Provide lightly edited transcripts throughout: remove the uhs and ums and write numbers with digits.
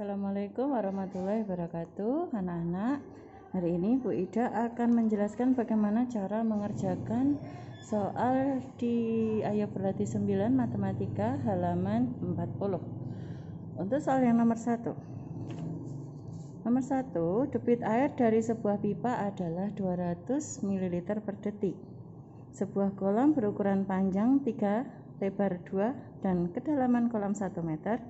Assalamualaikum warahmatullahi wabarakatuh. Anak-anak, hari ini Bu Ida akan menjelaskan bagaimana cara mengerjakan soal di Ayo Berlatih 9 Matematika halaman 40. Untuk soal yang nomor 1. Nomor 1, debit air dari sebuah pipa adalah 200 ml per detik. Sebuah kolam berukuran panjang 3, lebar 2, dan kedalaman kolam 1 meter.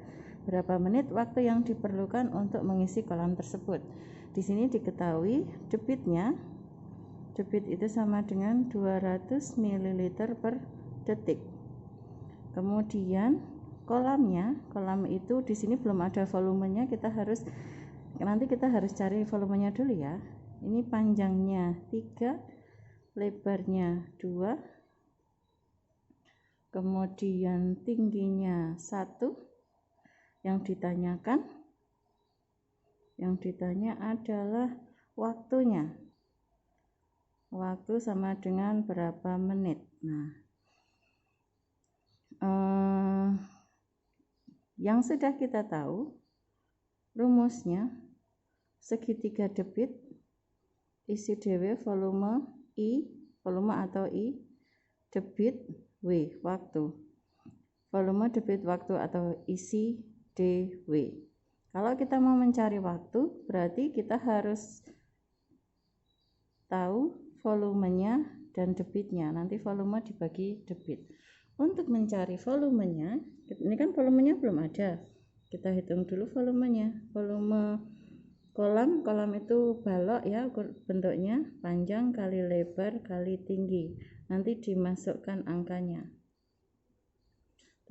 Berapa menit waktu yang diperlukan untuk mengisi kolam tersebut? Di sini diketahui debitnya, debit itu sama dengan 200 ml per detik. Kemudian kolamnya, kolam itu di sini belum ada volumenya, nanti kita harus cari volumenya dulu ya. Ini panjangnya 3, lebarnya 2, kemudian tingginya 1. Yang ditanya adalah waktunya. Waktu sama dengan berapa menit. Nah, yang sudah kita tahu rumusnya, segitiga debit isi dw volume I, volume atau I, debit W, waktu. Volume debit waktu atau isi dW. Kalau kita mau mencari waktu, berarti kita harus tahu volumenya dan debitnya. Nanti volume dibagi debit. Untuk mencari volumenya, ini kan volumenya belum ada. Kita hitung dulu volumenya. Volume kolam itu balok ya, bentuknya panjang kali lebar kali tinggi. Nanti dimasukkan angkanya.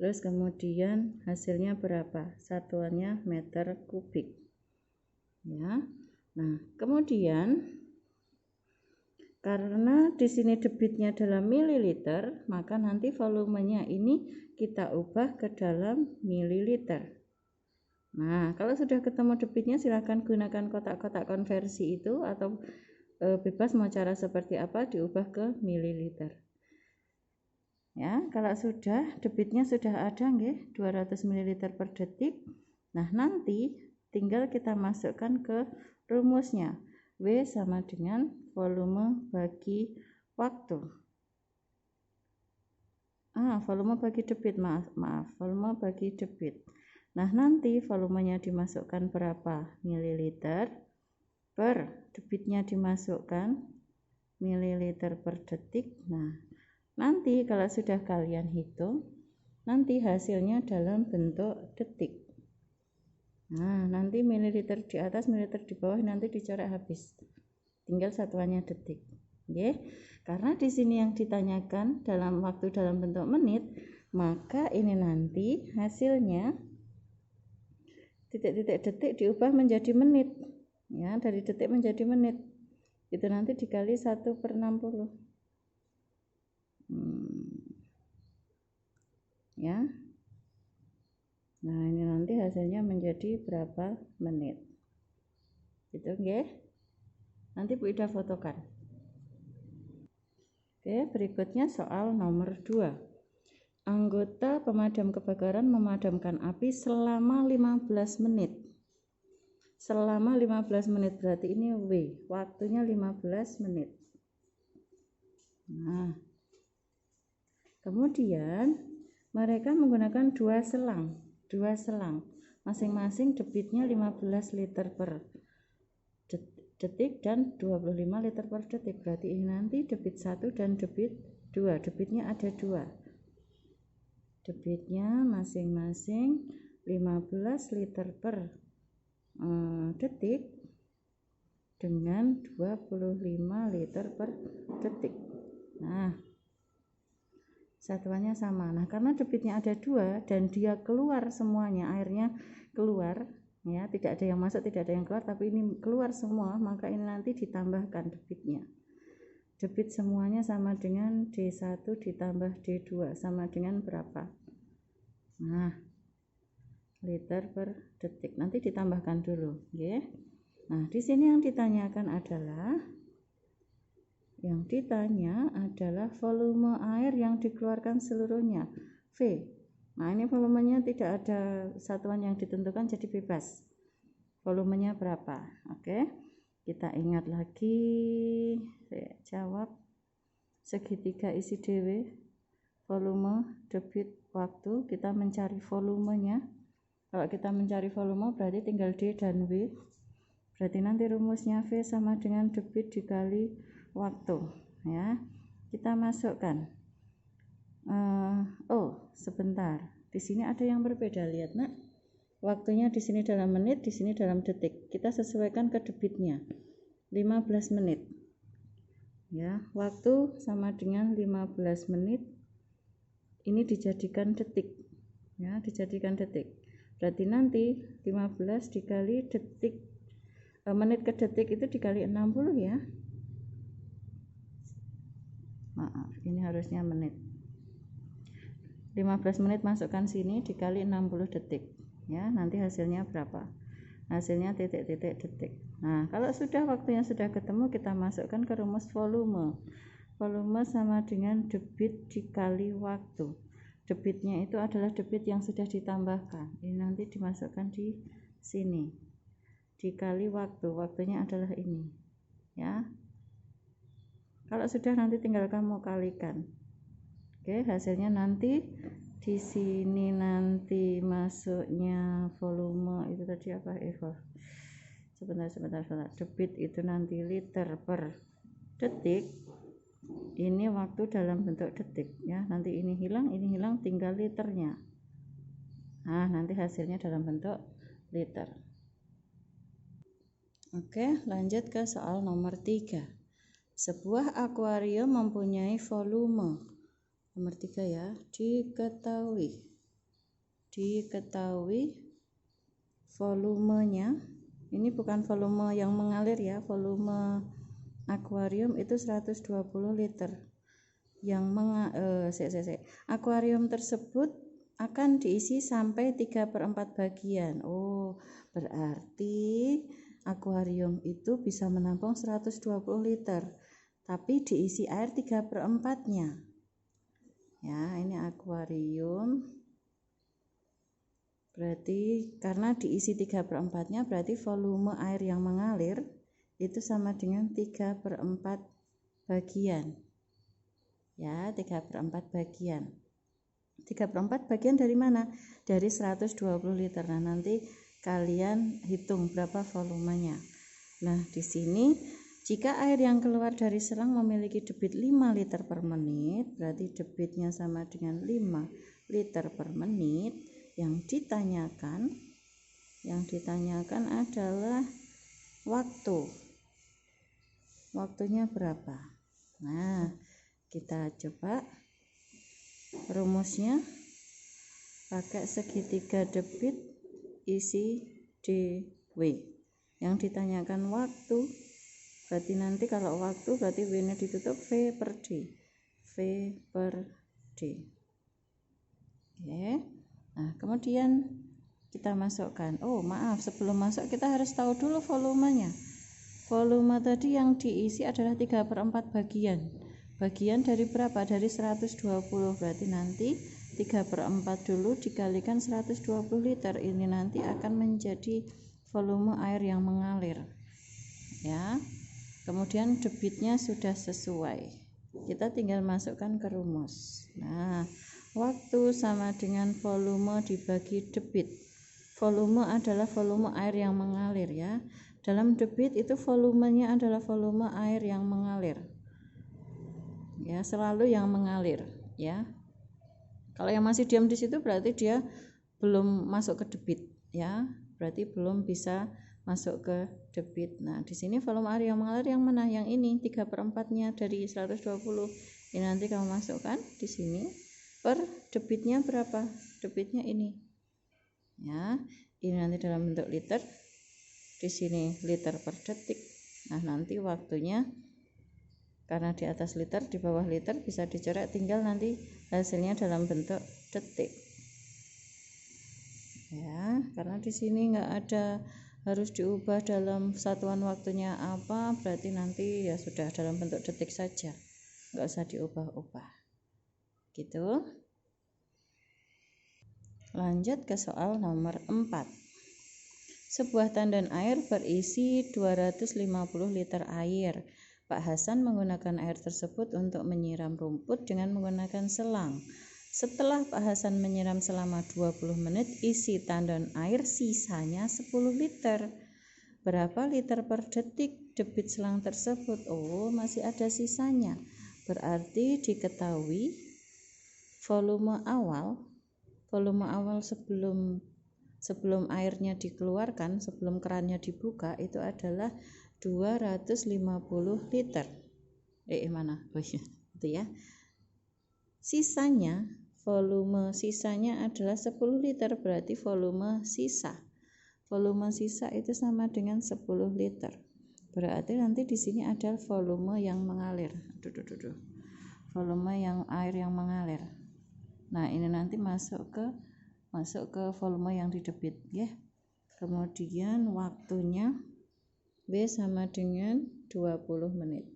Terus kemudian hasilnya berapa? Satuannya meter kubik. Ya. Nah, kemudian karena di sini debitnya dalam mililiter, maka nanti volumenya ini kita ubah ke dalam mililiter. Nah, kalau sudah ketemu debitnya, silakan gunakan kotak-kotak konversi itu atau bebas mau cara seperti apa diubah ke mililiter. Ya, kalau sudah debitnya sudah ada nggih 200 ml per detik. Nah, nanti tinggal kita masukkan ke rumusnya. W sama dengan volume bagi waktu. Volume bagi debit, maaf, volume bagi debit. Nah, nanti volumenya dimasukkan berapa? Mililiter per debitnya dimasukkan mililiter per detik. Nah, nanti kalau sudah kalian hitung, nanti hasilnya dalam bentuk detik. Nah, nanti mililiter di atas, mililiter di bawah, nanti dicoret habis. Tinggal satuannya detik. Oke? Karena di sini yang ditanyakan dalam waktu dalam bentuk menit, maka ini nanti hasilnya titik-titik detik diubah menjadi menit. Ya, dari detik menjadi menit. Itu nanti dikali 1/60. Ya. Nah, ini nanti hasilnya menjadi berapa menit. Gitu nggih. Nanti Bu Ida fotokan. Oke, berikutnya soal nomor 2. Anggota pemadam kebakaran memadamkan api selama 15 menit. Selama 15 menit berarti ini W, waktunya 15 menit. Nah, kemudian mereka menggunakan dua selang, masing-masing debitnya 15 liter per detik dan 25 liter per detik. Berarti ini nanti debit 1 dan debit 2. Debitnya ada 2. Debitnya masing-masing 15 liter per detik dengan 25 liter per detik. Nah, satuannya sama. Nah, karena debitnya ada 2 dan dia keluar semuanya, airnya keluar ya, tidak ada yang masuk, tidak ada yang keluar, tapi ini keluar semua, maka ini nanti ditambahkan debitnya. Debit semuanya sama dengan D1 ditambah D2 sama dengan berapa? Nah, liter per detik. Nanti ditambahkan dulu, ya. Nah, di sini yang ditanyakan adalah volume air yang dikeluarkan seluruhnya, V. Nah, ini volumenya tidak ada satuan yang ditentukan, jadi bebas. volumenya berapa. Oke, kita ingat lagi, saya jawab segitiga isi dewe, volume, debit, waktu. Kita mencari volumenya. Kalau kita mencari volume berarti tinggal D dan W, berarti nanti rumusnya V sama dengan debit dikali waktu ya. Kita masukkan oh sebentar, di sini ada yang berbeda, lihat nak, waktunya di sini dalam menit, di sini dalam detik. Kita sesuaikan ke debitnya 15 menit ya. Waktu sama dengan 15 menit, ini dijadikan detik ya, dijadikan detik. Berarti nanti 15 dikali detik, menit ke detik itu dikali 60 ya. Maaf, ini harusnya menit. 15 menit masukkan sini dikali 60 detik ya. Nanti hasilnya berapa? Hasilnya titik-titik detik. Nah, kalau sudah waktunya sudah ketemu, kita masukkan ke rumus volume. Volume sama dengan debit dikali waktu. Debitnya itu adalah debit yang sudah ditambahkan. Ini nanti dimasukkan di sini. Dikali waktu. Waktunya adalah ini. Ya. Kalau sudah nanti tinggal kamu kalikan. Oke, hasilnya nanti di sini nanti masuknya volume itu tadi apa? Sebentar. Debit itu nanti liter per detik. Ini waktu dalam bentuk detik ya. Nanti ini hilang, tinggal liternya. Nah, nanti hasilnya dalam bentuk liter. Oke, lanjut ke soal nomor 3. Sebuah akuarium mempunyai volume. Nomor 3 ya. Diketahui volumenya. Ini bukan volume yang mengalir ya, volume akuarium itu 120 liter. Yang akuarium tersebut akan diisi sampai 3/4 bagian. Oh, berarti akuarium itu bisa menampung 120 liter, tapi diisi air 3/4-nya. Ya, ini akuarium. Berarti karena diisi 3/4-nya, berarti volume air yang mengalir itu sama dengan 3/4 bagian ya, 3/4 bagian. 3/4 bagian dari mana? Dari 120 liter. Nah, nanti kalian hitung berapa volumenya. Nah, di sini jika air yang keluar dari selang memiliki debit 5 liter per menit, berarti debitnya sama dengan 5 liter per menit. Yang ditanyakan adalah waktunya berapa. Nah, kita coba rumusnya pakai segitiga debit isi dW. Yang ditanyakan waktu, berarti nanti kalau waktu berarti W nya ditutup V per D. Oke. Nah, kemudian kita masukkan. Oh, maaf, sebelum masuk kita harus tahu dulu volumenya. Volume tadi yang diisi adalah 3/4 bagian. Bagian dari berapa? Dari 120. Berarti nanti 3/4 dulu dikalikan 120 liter. Ini nanti akan menjadi volume air yang mengalir. Ya. Kemudian debitnya sudah sesuai. Kita tinggal masukkan ke rumus. Nah, waktu sama dengan volume dibagi debit. Volume adalah volume air yang mengalir ya. Dalam debit itu volumenya adalah volume air yang mengalir. Ya, selalu yang mengalir ya. Kalau yang masih diam di situ berarti dia belum masuk ke debit ya. Berarti belum bisa masuk ke debit. Nah, di sini volume air yang mengalir yang mana? Yang ini 3/4-nya dari 120. Ini nanti kamu masukkan di sini. Per debitnya berapa? Debitnya ini. Ya, ini nanti dalam bentuk liter. Di sini liter per detik. Nah, nanti waktunya karena di atas liter, di bawah liter bisa dicoret, tinggal nanti hasilnya dalam bentuk detik. Ya, karena di sini nggak ada harus diubah dalam satuan waktunya apa, berarti nanti ya sudah dalam bentuk detik saja, nggak usah diubah-ubah. Gitu. Lanjut ke soal nomor 4. Sebuah tandon air berisi 250 liter air. Pak Hasan menggunakan air tersebut untuk menyiram rumput dengan menggunakan selang. Setelah Pak Hasan menyiram selama 20 menit, isi tandon air sisanya 10 liter. Berapa liter per detik debit selang tersebut? Oh, masih ada sisanya. Berarti diketahui volume awal sebelum airnya dikeluarkan, sebelum kerannya dibuka itu adalah 250 liter. Mana? Oh iya, itu ya. Sisanya, volume sisanya adalah 10 liter, berarti volume sisa. Volume sisa itu sama dengan 10 liter. Berarti nanti di sini ada volume yang mengalir. Volume yang air yang mengalir. Nah, ini nanti masuk ke volume yang didebit ya. Kemudian waktunya W sama dengan 20 menit.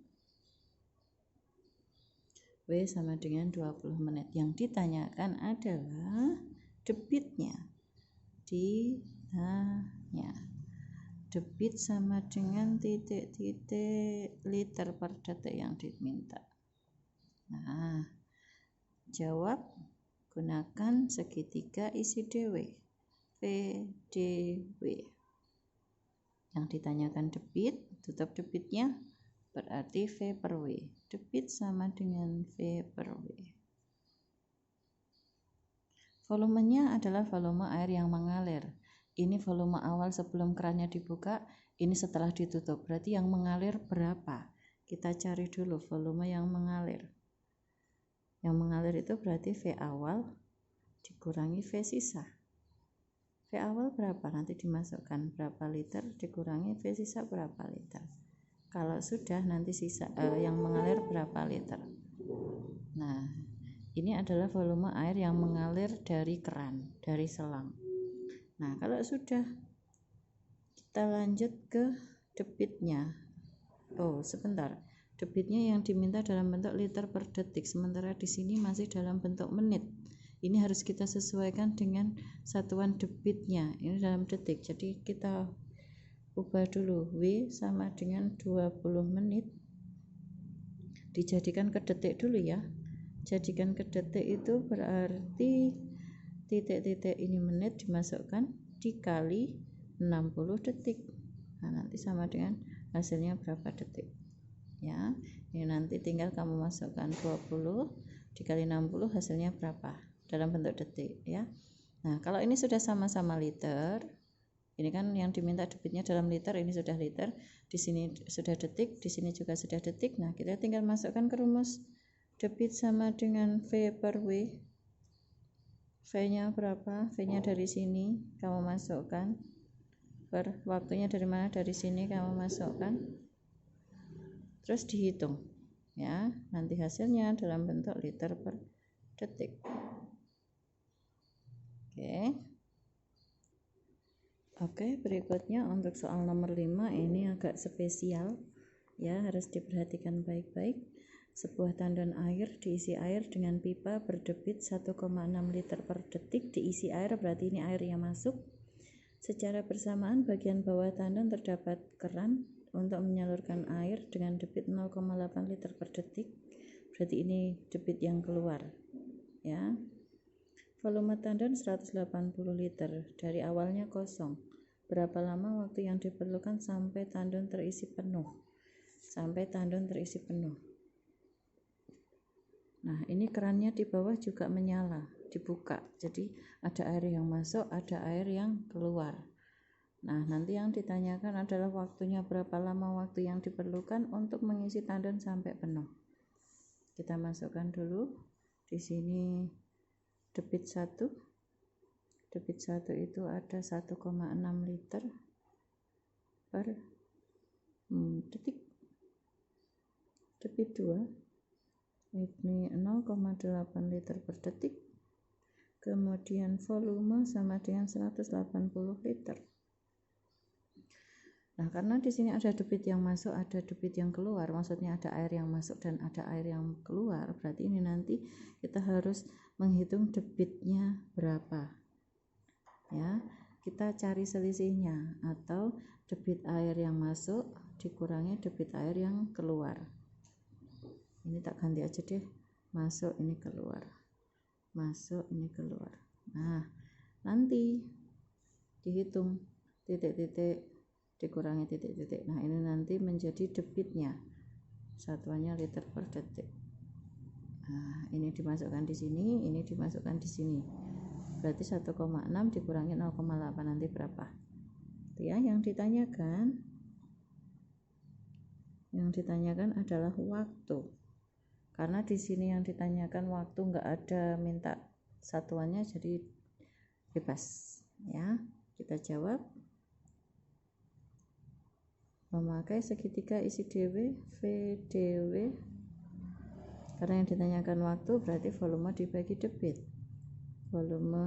W sama dengan 20 menit. Yang ditanyakan adalah debitnya. Debit sama dengan titik-titik liter per detik yang diminta. Nah, jawab gunakan segitiga isi DW. VDW. Yang ditanyakan debit, tutup debitnya berarti V per W. Debit sama dengan V per W. Volumenya adalah volume air yang mengalir. Ini volume awal sebelum kerannya dibuka, ini setelah ditutup. Berarti yang mengalir berapa? Kita cari dulu volume yang mengalir. Yang mengalir itu berarti V awal dikurangi V sisa. V awal berapa? Nanti dimasukkan berapa liter dikurangi V sisa berapa liter. Kalau sudah nanti sisa yang mengalir berapa liter. Nah, ini adalah volume air yang mengalir dari keran, dari selang. Nah, kalau sudah, kita lanjut ke debitnya. Oh, sebentar. Debitnya yang diminta dalam bentuk liter per detik, sementara di sini masih dalam bentuk menit. Ini harus kita sesuaikan dengan satuan debitnya. Ini dalam detik. Jadi kita ubah dulu. W sama dengan 20 menit. Dijadikan ke detik dulu ya. Jadikan ke detik itu berarti titik-titik ini menit dimasukkan dikali 60 detik. Nah, nanti sama dengan hasilnya berapa detik. Ya, ini nanti tinggal kamu masukkan 20 dikali 60 hasilnya berapa dalam bentuk detik ya. Nah, kalau ini sudah sama-sama liter, ini kan yang diminta debitnya dalam liter, ini sudah liter, di sini sudah detik, di sini juga sudah detik. Nah, kita tinggal masukkan ke rumus debit sama dengan V per W. V-nya berapa? V-nya dari sini kamu masukkan. Waktunya dari mana? Dari sini kamu masukkan. Terus dihitung. Ya, nanti hasilnya dalam bentuk liter per detik. Oke, berikutnya untuk soal nomor 5 ini agak spesial. Ya, harus diperhatikan baik-baik. Sebuah tandon air diisi air dengan pipa berdebit 1,6 liter per detik. Diisi air berarti ini air yang masuk. Secara bersamaan bagian bawah tandon terdapat keran untuk menyalurkan air dengan debit 0,8 liter per detik. Berarti ini debit yang keluar. Ya. Volume tandon 180 liter. Dari awalnya kosong. Berapa lama waktu yang diperlukan sampai tandon terisi penuh? Sampai tandon terisi penuh. Nah, ini kerannya di bawah juga menyala, dibuka. Jadi ada air yang masuk, ada air yang keluar. Nah, nanti yang ditanyakan adalah waktunya berapa lama waktu yang diperlukan untuk mengisi tandon sampai penuh. Kita masukkan dulu. Di sini debit 1. Debit 1 itu ada 1,6 liter per detik. Debit 2 ini 0,8 liter per detik. Kemudian volume sama dengan 180 liter. Nah, karena di sini ada debit yang masuk, ada debit yang keluar, maksudnya ada air yang masuk dan ada air yang keluar, berarti ini nanti kita harus menghitung debitnya berapa. Ya, kita cari selisihnya, atau debit air yang masuk dikurangi debit air yang keluar. Ini tak ganti aja deh, masuk ini keluar, masuk ini keluar. Nah, nanti dihitung titik-titik dikurangi titik-titik. Nah, ini nanti menjadi debitnya, satuannya liter per detik. Nah, ini dimasukkan di sini, ini dimasukkan di sini. Berarti 1,6 dikurangi 0,8 nanti berapa? Itu ya yang ditanyakan. Yang ditanyakan adalah waktu. Karena di sini yang ditanyakan waktu, nggak ada minta satuannya, jadi bebas ya. Kita jawab memakai segitiga isi dW VdW. Karena yang ditanyakan waktu berarti volume dibagi debit. Volume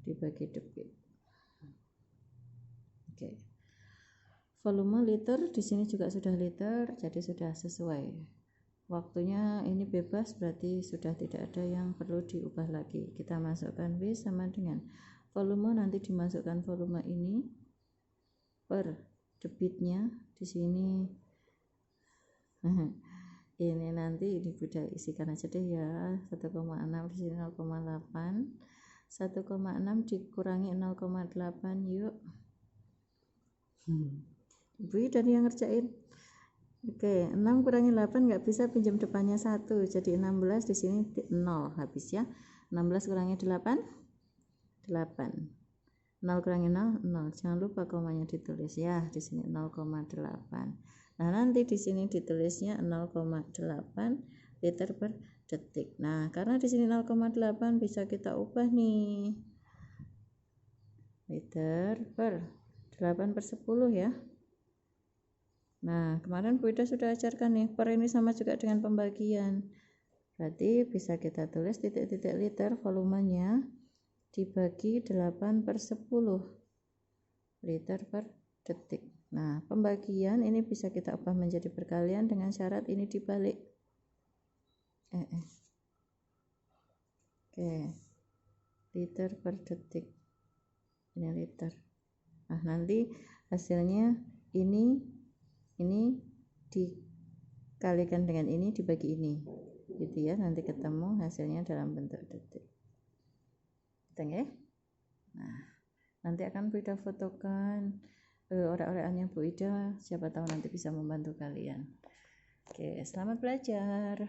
dibagi debit. Oke. Volume liter di sini juga sudah liter, jadi sudah sesuai. Waktunya ini bebas, berarti sudah tidak ada yang perlu diubah lagi. Kita masukkan W sama dengan volume, nanti dimasukkan volume ini per debitnya di sini. Ini nanti ini udah isikan aja deh ya, 1,6 di sini 0,8, 1,6 dikurangi 0,8 yuk. Ibu dari yang ngerjain. Oke, 6 kurangi 8 nggak bisa, pinjam depannya 1, jadi 16, di sini 0 habis ya. 16 kurangi 8 8, 0 kurangi 0 0, jangan lupa komanya ditulis ya, di sini 0,8. Nah, nanti di sini ditulisnya 0,8 liter per detik. Nah, karena di sini 0,8 bisa kita ubah nih. Liter per 8 per 10 ya. Nah, kemarin Bu Ida sudah ajarkan nih, per ini sama juga dengan pembagian. Berarti bisa kita tulis titik-titik liter volumenya dibagi 8 per 10 liter per detik. Nah, pembagian ini bisa kita ubah menjadi perkalian dengan syarat ini dibalik. Oke, liter per detik. Ini liter. Nah, nanti hasilnya ini dikalikan dengan ini dibagi ini. Gitu ya, nanti ketemu hasilnya dalam bentuk detik. Betul ya? Nah, nanti akan Bu Ida fotokan orek-orekannya Bu Ida, siapa tahu nanti bisa membantu kalian. Oke, selamat belajar.